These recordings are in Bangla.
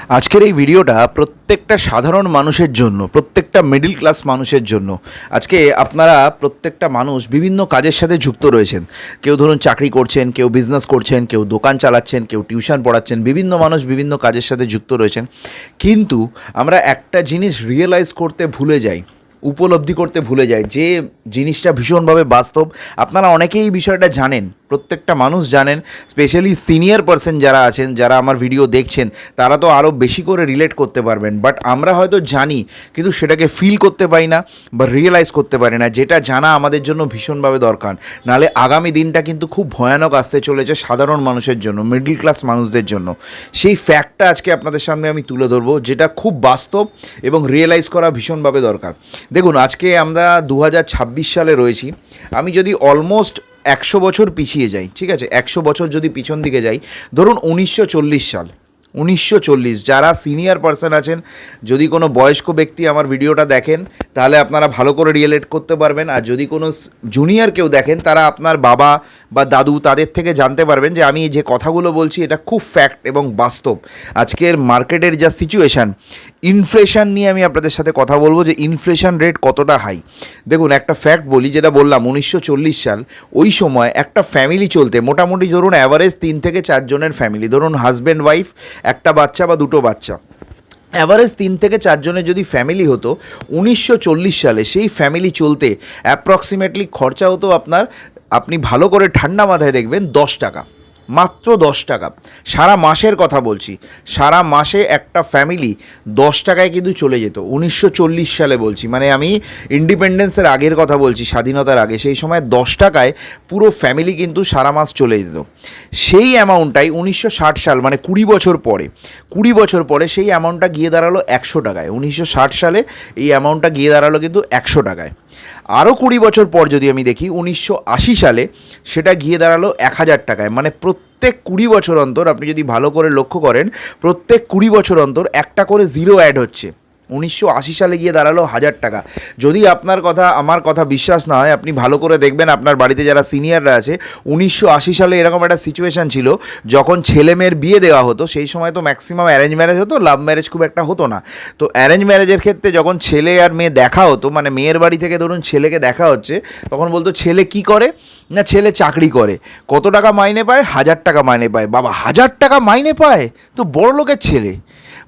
আজকের এই ভিডিওটা প্রত্যেকটা সাধারণ মানুষের জন্য, প্রত্যেকটা মিডল ক্লাস মানুষের জন্য। আজকে আপনারা প্রত্যেকটা মানুষ বিভিন্ন কাজের সাথে যুক্ত রয়েছেন। কেউ ধরুন চাকরি করছেন, কেউ বিজনেস করছেন, কেউ দোকান চালাচ্ছেন, কেউ টিউশন পড়াচ্ছেন, বিভিন্ন মানুষ বিভিন্ন কাজের সাথে যুক্ত রয়েছেন। কিন্তু আমরা একটা জিনিস রিয়েলাইজ করতে ভুলে যাই, উপলব্ধি করতে ভুলে যায়, যে জিনিসটা ভীষণভাবে বাস্তব। আপনারা অনেকেই এই বিষয়টা জানেন, প্রত্যেকটা মানুষ জানেন, স্পেশালি সিনিয়র পারসন যারা আছেন, যারা আমার ভিডিও দেখছেন, তারা তো আরও বেশি করে রিলেট করতে পারবেন। বাট আমরা হয়তো জানি, কিন্তু সেটাকে ফিল করতে পারি না বা রিয়েলাইজ করতে পারি না, যেটা জানা আমাদের জন্য ভীষণভাবে দরকার। নাহলে আগামী দিনটা কিন্তু খুব ভয়ানক আসতে চলেছে সাধারণ মানুষের জন্য, মিডল ক্লাস মানুষদের জন্য। সেই ফ্যাক্টটা আজকে আপনাদের সামনে আমি তুলে ধরবো, যেটা খুব বাস্তব এবং রিয়েলাইজ করা ভীষণভাবে দরকার। দেখুন, আজকে আমরা 2026 সালে রয়েছি। আমি যদি অলমোস্ট 100 বছর পিছিয়ে যাই, ঠিক আছে, 100 বছর যদি পিছন দিকে যাই, ধরুন 1940 সাল, 1940। যারা সিনিয়র পারসন আছেন, যদি কোনো বয়স্ক ব্যক্তি আমার ভিডিওটা দেখেন, তাহলে আপনারা ভালো করে রিলেট করতে পারবেন। আর যদি কোনো জুনিয়র কেউ দেখেন, তারা আপনার বাবা বা দাদু, তাদের থেকে জানতে পারবেন যে আমি যে কথাগুলো বলছি এটা খুব ফ্যাক্ট এবং বাস্তব। আজকের মার্কেটের যা সিচুয়েশান, ইনফ্লেশন নিয়ে আমি আপনাদের সাথে কথা বলবো, যে ইনফ্লেশন রেট কতটা হাই। দেখুন, একটা ফ্যাক্ট বলি, যেটা বললাম 1940 সাল, ওই সময় একটা ফ্যামিলি চলতে মোটামুটি ধরুন অ্যাভারেজ 3 থেকে 4 জনের ফ্যামিলি, ধরুন হাজব্যান্ড ওয়াইফ, একটা বাচ্চা বা দুটো বাচ্চা, অ্যাভারেজ 3 থেকে 4 জনের যদি ফ্যামিলি হতো 1940 সালে, সেই ফ্যামিলি চলতে অ্যাপ্রক্সিমেটলি খরচা হতো আপনার, আপনি ভালো করে ঠান্ডা মাথায় দেখবেন, 10 টাকা, মাত্র 10 টাকা। সারা মাসের কথা বলছি, সারা মাসে একটা ফ্যামিলি 10 টাকায় কিন্তু চলে যেত। 1940 সালে বলছি, মানে আমি ইন্ডিপেন্ডেন্সের আগের কথা বলছি, স্বাধীনতার আগে। সেই সময় 10 টাকায় পুরো ফ্যামিলি কিন্তু সারা মাস চলে যেত। সেই অ্যামাউন্টটাই 1960 সাল, মানে 20 বছর পরে, 20 বছর পরে সেই অ্যামাউন্টটা গিয়ে দাঁড়ালো 100 টাকায়। 1960 সালে এই অ্যামাউন্টটা গিয়ে দাঁড়ালো কিন্তু 100 টাকায়। আরও 20 বছর পর যদি আমি দেখি, 1980 সালে সেটা গিয়ে দাঁড়ালো 1000 টাকায়। মানে প্রত্যেক 20 বছর অন্তর, আপনি যদি ভালো করে লক্ষ্য করেন, প্রত্যেক 20 বছর অন্তর একটা করে জিরো অ্যাড হচ্ছে। 1980 সালে গিয়ে দাঁড়ালো 1000 টাকা। যদি আপনার কথা আমার কথা বিশ্বাস না হয়, আপনি ভালো করে দেখবেন আপনার বাড়িতে যারা সিনিয়ররা আছে, 1980 সালে এরকম একটা সিচুয়েশান ছিল, যখন ছেলে মেয়ের বিয়ে দেওয়া হতো। সেই সময় তো ম্যাক্সিমাম অ্যারেঞ্জ ম্যারেজ হতো, লাভ ম্যারেজ খুব একটা হতো না। তো অ্যারেঞ্জ ম্যারেজের ক্ষেত্রে যখন ছেলে আর মেয়ে দেখা হতো, মানে মেয়ের বাড়ি থেকে ধরুন ছেলেকে দেখা হচ্ছে, তখন বলতো ছেলে কি করে, না ছেলে চাকরি করে। কত টাকা মাইনে পায়? 1000 টাকা মাইনে পায়। বাবা, 1000 টাকা মাইনে পায়, তো বড় লোকের ছেলে।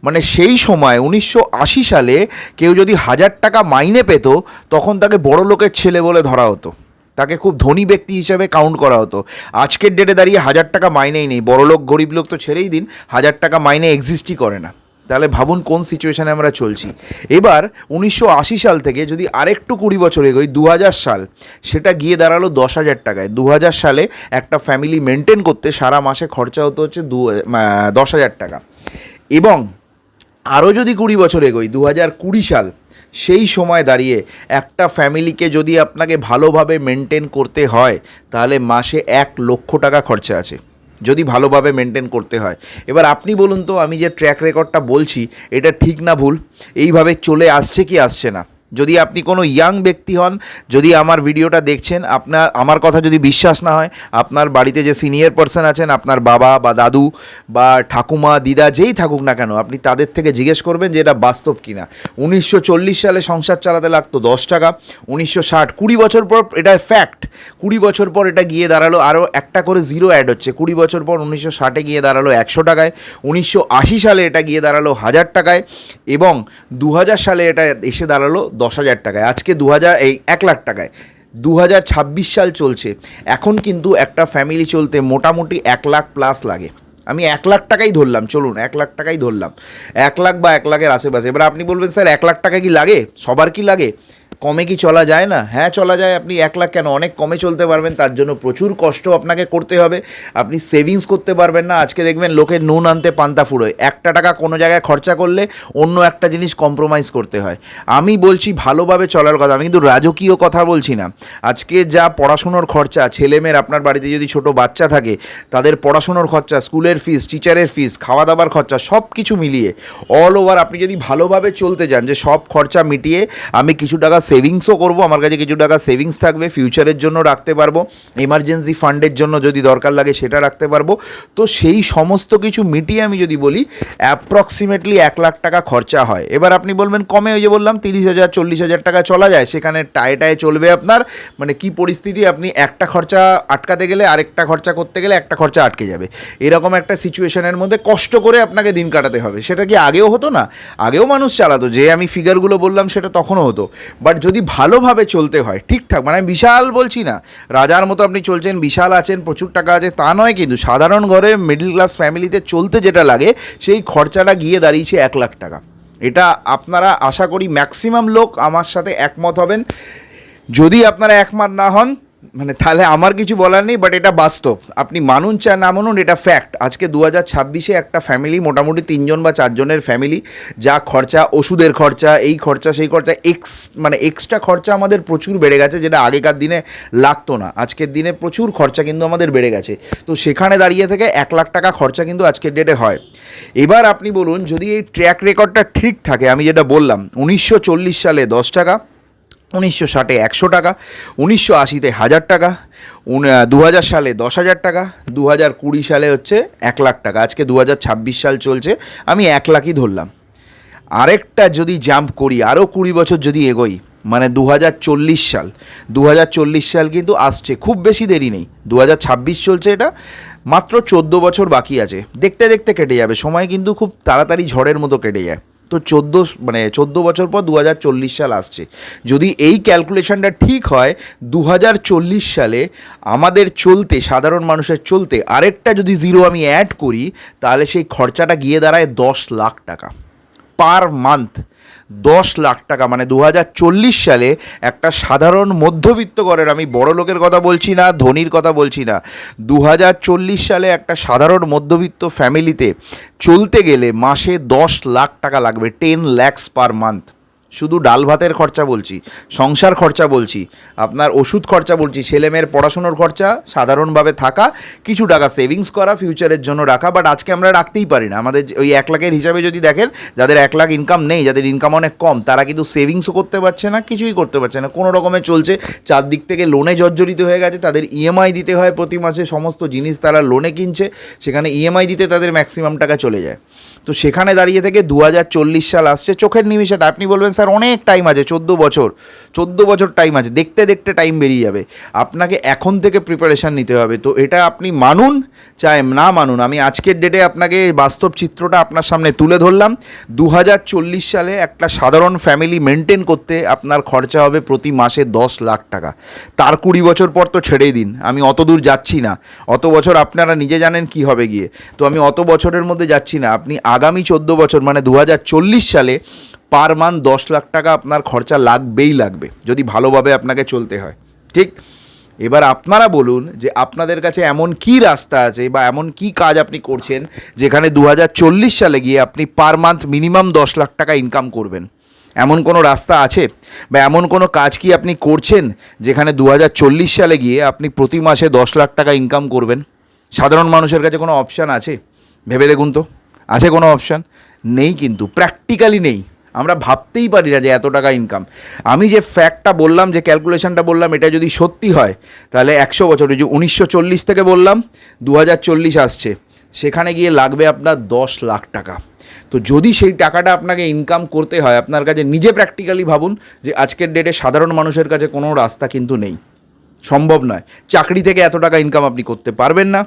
মানে সেই সময় 1980 সালে কেউ যদি 1000 টাকা মাইনে পেত, তখন তাকে বড় লোকের ছেলে বলে ধরা হতো, তাকে খুব ধনী ব্যক্তি হিসেবে কাউন্ট করা হতো। আজকের ডেটে দাঁড়িয়ে 1000 টাকা মাইনেই নেই, বড় লোক গরিব লোক তো ছেড়েই দিন, 1000 টাকা মাইনে এক্সিস্টই করে না। তাহলে ভাবুন কোন সিচুয়েশানে আমরা চলছি। এবার 1980 সাল থেকে যদি আরেকটু 20 বছর এগোই, 2000 সাল, সেটা গিয়ে দাঁড়ালো 10,000 টাকায়। 2000 সালে একটা ফ্যামিলি মেনটেন করতে সারা মাসে খরচা হতো হচ্ছে 10,000 টাকা। এবং আরও যদি 20 বছর এগোই, 2020 সাল, সেই সময় দাঁড়িয়ে একটা ফ্যামিলিকে যদি আপনাকে ভালোভাবে মেনটেন করতে হয়, তাহলে মাসে 1 লক্ষ টাকা খরচা আছে, যদি ভালোভাবে মেনটেন করতে হয়। এবার আপনি বলুন তো, আমি যে ট্র্যাক রেকর্ডটা বলছি, এটা ঠিক না ভুল? এইভাবে চলে আসছে কি আসছে না? যদি আপনি কোনো ইয়াং ব্যক্তি হন, যদি আমার ভিডিওটা দেখছেন, আপনার আমার কথা যদি বিশ্বাস না হয়, আপনার বাড়িতে যে সিনিয়র পারসন আছেন, আপনার বাবা বা দাদু বা ঠাকুমা দিদা যেই থাকুক না কেন, আপনি তাদের থেকে জিজ্ঞেস করবেন যে এটা বাস্তব কিনা। 1940 সালে সংসার চালাতে লাগতো 10 টাকা, 1960, 20 বছর পর, এটা ফ্যাক্ট, 20 বছর পর এটা গিয়ে দাঁড়ালো, আরও একটা করে জিরো অ্যাড হচ্ছে। 20 বছর পর 1960-এ গিয়ে দাঁড়ালো 100 টাকায়, 1980 সালে এটা গিয়ে দাঁড়ালো 1000 টাকায়, এবং 2000 সালে এটা এসে দাঁড়ালো 10,000 টাকায়। আজকে 1 লাখ টাকায়। 2026 সাল চলছে, এখন কিন্তু একটা ফ্যামিলি চলতে মোটামুটি 1 লাখ প্লাস লাগে। আমি 1 লাখ টাকাই ধরলাম, চলুন 1 লাখ টাকাই ধরলাম, 1 লাখ বা 1 লাখের আশেপাশে। এবার আপনি বলবেন, স্যার 1 লাখ টাকা কি লাগে? সবার কি লাগে? কমে কি চলা যায় না? হ্যাঁ, চলা যায়। আপনি 1 লাখ কেন, অনেক কমে চলতে পারবেন। তার জন্য প্রচুর কষ্ট আপনাকে করতে হবে, আপনি সেভিংস করতে পারবেন না। আজকে দেখবেন লোকের নুন আনতে পান্তা ফুরোয়, 1 টাকা কোনো জায়গায় খরচা করলে অন্য একটা জিনিস কম্প্রোমাইজ করতে হয়। আমি বলছি ভালোভাবে চলার কথা, আমি কিন্তু রাজকীয় কথা বলছি না। আজকে যা পড়াশুনোর খরচা, ছেলেমেয়ের, আপনার বাড়িতে যদি ছোট বাচ্চা থাকে, তাদের পড়াশুনোর খরচা, স্কুলের ফিস, টিচারের ফিস, খাওয়া দাওয়ার খরচা, সব কিছু মিলিয়ে অল ওভার আপনি যদি ভালোভাবে চলতে যান, যে সব খরচা মিটিয়ে আমি কিছু টাকা সেভিংসও করব, আমার কাছে কিছু টাকা সেভিংস থাকবে, ফিউচারের জন্য রাখতে পারবো, এমার্জেন্সি ফান্ডের জন্য যদি দরকার লাগে সেটা রাখতে পারবো। তো সেই সমস্ত কিছু মিটিয়ে আমি যদি বলি অ্যাপ্রক্সিমেটলি 1,00,000 টাকা খরচা হয়। এবার আপনি বলবেন কমে, ওই যে বললাম 30,000 40,000 টাকা চলা যায়, সেখানে টায়ে চলবে আপনার, মানে কি পরিস্থিতি, আপনি একটা খরচা আটকাতে গেলে আরেকটা খরচা করতে গেলে একটা খরচা আটকে যাবে, এরকম একটা সিচুয়েশনের মধ্যে কষ্ট করে আপনাকে দিন কাটাতে হবে। সেটা কি আগেও হতো না? আগেও মানুষ চালাতো, যে আমি ফিগারগুলো বললাম সেটা তখনও হতো। বাট যদি ভালোভাবে চলতে হয় ঠিকঠাক, মানে আমি বিশাল বলছি না রাজার মতো আপনি চলছেন, বিশাল আছেন, প্রচুর টাকা আছে, তা নয়, কিন্তু সাধারণ ঘরে মিডল ক্লাস ফ্যামিলিতে চলতে যেটা লাগে সেই খরচাটা গিয়ে দাঁড়িয়েছে 1,00,000 টাকা। এটা আপনারা আশা করি ম্যাক্সিমাম লোক আমার সাথে একমত হবেন। যদি আপনারা একমত না হন মানে তাহলে আমার কিছু বলার নেই, বাট এটা বাস্তব, আপনি মানুন চা না মানুন এটা ফ্যাক্ট। আজকে 2026-এ একটা ফ্যামিলি, মোটামুটি 3জন বা 4 জনের ফ্যামিলি, যা খরচা, ওষুধের খরচা, এই খরচা সেই খরচা, মানে এক্সট্রা খরচা আমাদের প্রচুর বেড়ে গেছে, যেটা আগেকার দিনে লাগতো না। আজকের দিনে প্রচুর খরচা কিন্তু আমাদের বেড়ে গেছে। তো সেখানে দাঁড়িয়ে থেকে 1,00,000 টাকা খরচা কিন্তু আজকের ডেটে হয়। এবার আপনি বলুন, যদি এই ট্র্যাক রেকর্ডটা ঠিক থাকে, আমি যেটা বললাম 1940 সালে 10 টাকা, 1960-এ 100 টাকা, 1980-তে 1,000 টাকা, 2000 সালে 10,000 টাকা, 2020 সালে হচ্ছে 1,00,000 টাকা, আজকে 2026 সাল চলছে, আমি 1,00,000ই ধরলাম। আরেকটা যদি জাম্প করি, আরও 20 বছর যদি এগোই, মানে 2040 সাল, 2040 সাল কিন্তু আসছে, খুব বেশি দেরি নেই, 2026 চলছে, এটা মাত্র 14 বছর বাকি আছে, দেখতে দেখতে কেটে যাবে, সময় কিন্তু খুব তাড়াতাড়ি ঝড়ের মতো কেটে যায়। তো 14 বছর পর 2040 সাল আসছে। যদি এই ক্যালকুলেশনটা ঠিক হয়, 2040 সালে আমাদের চলতে, সাধারণ মানুষের চলতে আরেকটা যদি জিরো আমি অ্যাড করি, তাহলে সেই খরচাটা গিয়ে দাঁড়ায় 10,00,000 টাকা পার মান্থ। 10,00,000 টাকা, মানে 2040 সালে একটা সাধারণ মধ্যবিত্ত ঘরের, আমি বড় লোকের কথা বলছি না, ধনীর কথা বলছি না, 2040 সালে একটা সাধারণ মধ্যবিত্ত ফ্যামিলিতে চলতে গেলে মাসে 10,00,000 টাকা লাগবে, 10 lakhs পার মান্থ। শুধু ডাল ভাতের খরচা বলছি, সংসার খরচা বলছি, আপনার ওষুধ খরচা বলছি, ছেলেমেয়ের পড়াশোনার খরচা, সাধারণভাবে থাকা, কিছু টাকা সেভিংস করা, ফিউচারের জন্য রাখা। বাট আজকে আমরা রাখতেই পারি না। আমাদের ওই 1,00,000-এর হিসাবে যদি দেখেন, যাদের 1,00,000 ইনকাম নেই, যাদের ইনকাম অনেক কম, তারা কিন্তু সেভিংসও করতে পারছে না, কিছুই করতে পারছে না, কোনো রকমে চলছে, চারদিক থেকে লোনে জর্জরিত হয়ে গেছে, তাদের ইএমআই দিতে হয় প্রতি মাসে, সমস্ত জিনিস তারা লোনে কিনছে, সেখানে ইএমআই দিতে তাদের ম্যাক্সিমাম টাকা চলে যায়। তো সেখানে দাঁড়িয়ে থেকে 2040 সাল আসছে, চোখের নিমিষেটা। আপনি বলবেন স্যার অনেক টাইম আছে, 14 বছর টাইম আছে, দেখতে দেখতে টাইম বেরিয়ে যাবে, আপনাকে এখন থেকে প্রিপারেশান নিতে হবে। তো এটা আপনি মানুন চাই না মানুন, আমি আজকের ডেটে আপনাকে বাস্তব চিত্রটা আপনার সামনে তুলে ধরলাম। 2040 সালে একটা সাধারণ ফ্যামিলি মেনটেন করতে আপনার খরচা হবে প্রতি মাসে 10,00,000 টাকা। তার 20 বছর পর তো ছেড়েই দিন, আমি অত দূর যাচ্ছি না, অত বছর আপনারা নিজে জানেন কি হবে গিয়ে, তো আমি অত বছরের মধ্যে যাচ্ছি না। আপনি আগামী 14 বছর মানে 2040 সালে পার মান্থ 10,00,000 টাকা আপনার খরচা লাগবেই লাগবে, যদি ভালোভাবে আপনাকে চলতে হয়, ঠিক? এবার আপনারা বলুন যে আপনাদের কাছে এমন কি রাস্তা আছে বা এমন কি কাজ আপনি করছেন যেখানে 2040 সালে গিয়ে আপনি পার মান্থ মিনিমাম 10,00,000 টাকা ইনকাম করবেন? এমন কোনো রাস্তা আছে বা এমন কোনো কাজ কি আপনি করছেন যেখানে 2040 সালে গিয়ে আপনি প্রতি মাসে 10,00,000 টাকা ইনকাম করবেন? সাধারণ মানুষের কাছে কোনো অপশান আছে? ভেবে দেখুন তো, আছে কোনো অপশান? নেই, কিন্তু প্র্যাকটিক্যালি নেই। আমরা ভাবতেই পারি না যে এত টাকা ইনকাম। আমি যে ফ্যাক্টটা বললাম, যে ক্যালকুলেশনটা বললাম, এটা যদি সত্যি হয় তাহলে 100 বছর, যে 1940 থেকে বললাম 2040 আসছে, সেখানে গিয়ে লাগবে আপনার 10,00,000 টাকা। তো যদি সেই টাকাটা আপনাকে ইনকাম করতে হয়, আপনার কাছে নিজে প্র্যাকটিক্যালি ভাবুন যে আজকের ডেটে সাধারণ মানুষের কাছে কোনো রাস্তা কিন্তু নেই, সম্ভব নয়। চাকরি থেকে এত টাকা ইনকাম আপনি করতে পারবেন না।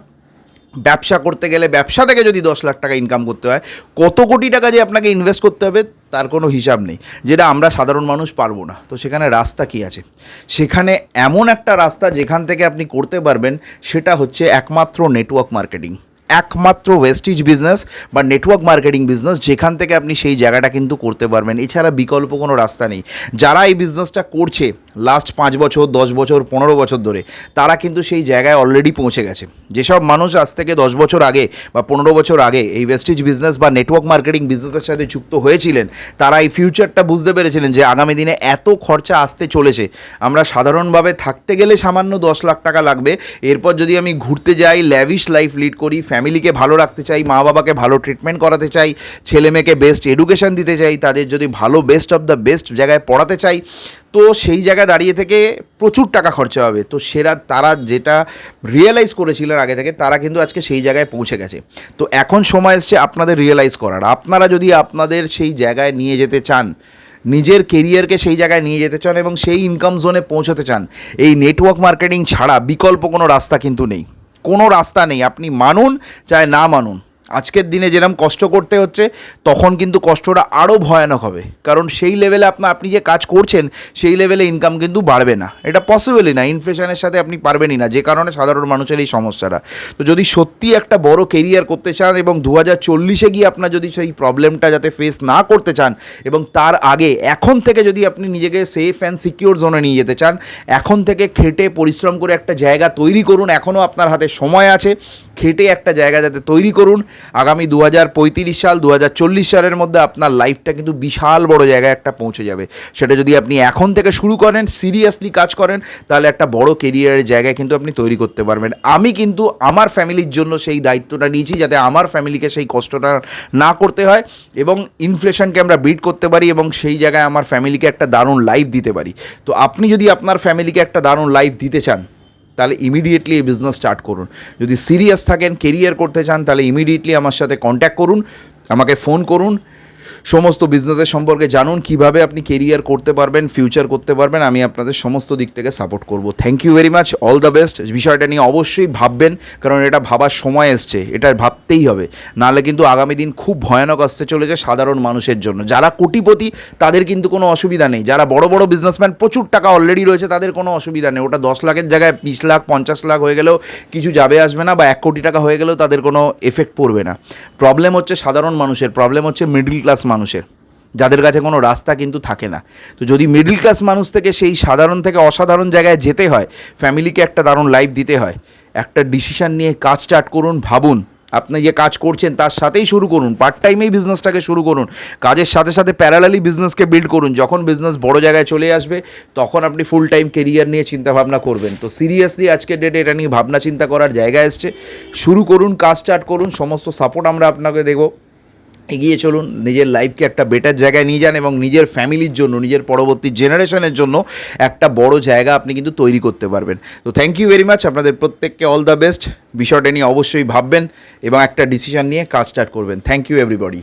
ব্যবসা করতে গেলে, ব্যবসা থেকে যদি 10,00,000 টাকা ইনকাম করতে হয়, কত কোটি টাকা যে আপনাকে ইনভেস্ট করতে হবে তার কোনো হিসাব নেই, যেটা আমরা সাধারণ মানুষ পারবো না। তো সেখানে রাস্তা কি আছে? সেখানে এমন একটা রাস্তা যেখান থেকে আপনি করতে পারবেন, সেটা হচ্ছে একমাত্র নেটওয়ার্ক মার্কেটিং, একমাত্র ওয়েস্টিজ বিজনেস বা নেটওয়ার্ক মার্কেটিং বিজনেস, যেখান থেকে আপনি সেই জায়গাটা কিন্তু করতে পারবেন। এছাড়া বিকল্প কোনো রাস্তা নেই। যারা এই বিজনেসটা করছে লাস্ট 5 বছর 10 বছর 15 বছর ধরে, তারা কিন্তু সেই জায়গায় অলরেডি পৌঁছে গেছে। যেসব মানুষ আজ থেকে 10 বছর আগে বা 15 বছর আগে এই ওয়েস্টিজ বিজনেস বা নেটওয়ার্ক মার্কেটিং বিজনেসের সাথে যুক্ত হয়েছিলেন, তারা এই ফিউচারটা বুঝতে পেরেছিলেন যে আগামী দিনে এত খরচা আসতে চলেছে, আমরা সাধারণভাবে থাকতে গেলে সামান্য 10,00,000 টাকা লাগবে। এরপর যদি আমি ঘুরতে যাই, ল্যাভিশ লাইফ লিড করি, ফ্যামিলিকে ভালো রাখতে চাই, মা বাবাকে ভালো ট্রিটমেন্ট করাতে চাই, ছেলে মেয়েকে বেস্ট এডুকেশন দিতে চাই, তাদের যদি ভালো বেস্ট অফ দ্য বেস্ট জায়গায় পড়াতে চাই, তো সেই জায়গায় দাঁড়িয়ে থেকে প্রচুর টাকা খরচা হবে। তো তারা যেটা রিয়েলাইজ করেছিলেন আগে থেকে, তারা কিন্তু আজকে সেই জায়গায় পৌঁছে গেছে। তো এখন সময় এসছে আপনাদের রিয়েলাইজ করার। আপনারা যদি আপনাদের সেই জায়গায় নিয়ে যেতে চান, নিজের কেরিয়ারকে সেই জায়গায় নিয়ে যেতে চান এবং সেই ইনকাম জোনে পৌঁছতে চান, এই নেটওয়ার্ক মার্কেটিং ছাড়া বিকল্প কোনো রাস্তা কিন্তু নেই, কোনো রাস্তা নেই। আপনি মানুন চাই না মানুন, আজকের দিনে যেরকম কষ্ট করতে হচ্ছে, তখন কিন্তু কষ্টটা আরও ভয়ানক হবে। কারণ সেই লেভেলে আপনি যে কাজ করছেন সেই লেভেলে ইনকাম কিন্তু বাড়বে না, এটা পসিবলই না। ইনফ্লেশনের সাথে আপনি পারবেনই না, যে কারণে সাধারণ মানুষের এই সমস্যাটা। তো যদি সত্যি একটা বড় কেরিয়ার করতে চান এবং 2040-এ গিয়ে আপনার যদি সেই প্রবলেমটা যাতে ফেস না করতে চান, এবং তার আগে এখন থেকে যদি আপনি নিজেকে সেফ অ্যান্ড সিকিউর জোনে নিয়ে যেতে চান, এখন থেকে খেটে পরিশ্রম করে একটা জায়গা তৈরি করুন। এখনও আপনার হাতে সময় আছে, খেটে একটা জায়গা যাতে তৈরি করুন। আগামী 2035 সাল 2040 সালের মধ্যে আপনার লাইফটা কিন্তু বিশাল বড় জায়গায় একটা পৌঁছে যাবে। সেটা যদি আপনি এখন থেকে শুরু করেন, সিরিয়াসলি কাজ করেন, তাহলে একটা বড় কেরিয়ারের জায়গায় কিন্তু আপনি তৈরি করতে পারবেন। আমি কিন্তু আমার ফ্যামিলির জন্য সেই দায়িত্বটা নিয়েছি, যাতে আমার ফ্যামিলিকে সেই কষ্টটা না করতে হয় এবং ইনফ্লেশনকে আমরা বিট করতে পারি এবং সেই জায়গায় আমার ফ্যামিলিকে একটা দারুণ লাইফ দিতে পারি। তো আপনি যদি আপনার ফ্যামিলিকে একটা দারুণ লাইফ দিতে চান, তাহলে ইমিডিয়েটলি এই বিজনেস স্টার্ট করুন। যদি সিরিয়াস থাকেন, কেরিয়ার করতে চান, তাহলে ইমিডিয়েটলি আমার সাথে কন্ট্যাক্ট করুন, আমাকে ফোন করুন, সমস্ত বিজনেসের সম্পর্কে জানুন, কিভাবে আপনি কেরিয়ার করতে পারবেন, ফিউচার করতে পারবেন। আমি আপনাদের সমস্ত দিক থেকে সাপোর্ট করব। Thank you very much, all the best. বিষয়টা নিয়ে অবশ্যই ভাববেন, কারণ এটা ভাবার সময় এসছে, এটা ভাবতেই হবে, নাহলে কিন্তু আগামী দিন খুব ভয়ানক আসতে চলেছে সাধারণ মানুষের জন্য। যারা কোটিপতি তাদের কিন্তু কোনো অসুবিধা নেই, যারা বড় বড় বিজনেসম্যান প্রচুর টাকা অলরেডি রয়েছে তাদের কোনো অসুবিধা নেই। ওটা 10 লাখের জায়গায় 20 লাখ 50 লাখ হয়ে গেলেও কিছু যাবে আসবে না, বা 1 কোটি টাকা হয়ে গেলেও তাদের কোনো এফেক্ট পড়বে না। প্রবলেম হচ্ছে সাধারণ মানুষের, প্রবলেম হচ্ছে মিডল ক্লাস মানুষের, যাদের কাছে কোনো রাস্তা কিন্তু থাকে না। তো যদি মিডল ক্লাস মানুষ থেকে সেই সাধারণ থেকে অসাধারণ জায়গায় যেতে হয়, ফ্যামিলিকে একটা দারুণ লাইফ দিতে হয়, একটা ডিসিশন নিয়ে কাজ স্টার্ট করুন। ভাবুন, আপনি যে কাজ করছেন তার সাথেই শুরু করুন, পার্ট টাইমেই বিজনেসটাকে শুরু করুন, কাজের সাথে সাথে প্যারালালি বিজনেসকে বিল্ড করুন। যখন বিজনেস বড় জায়গায় চলে আসবে, তখন আপনি ফুল টাইম কেরিয়ার নিয়ে চিন্তাভাবনা করবেন। তো সিরিয়াসলি আজকের ডেটে এটা নিয়ে ভাবনা চিন্তা করার জায়গা এসছে। শুরু করুন, কাজ স্টার্ট করুন, সমস্ত সাপোর্ট আমরা আপনাকে দেবো। এগিয়ে চলুন, নিজের লাইফকে একটা বেটার জায়গায় নিয়ে যান এবং নিজের ফ্যামিলির জন্য, নিজের পরবর্তী জেনারেশনের জন্য একটা বড় জায়গা আপনি কিন্তু তৈরি করতে পারবেন। তো থ্যাংক ইউ ভেরি মাচ, আপনাদের প্রত্যেককে অল দ্য বেস্ট। বিষয়টা নিয়ে অবশ্যই ভাববেন এবং একটা ডিসিশন নিয়ে কাজ স্টার্ট করবেন। Thank you everybody.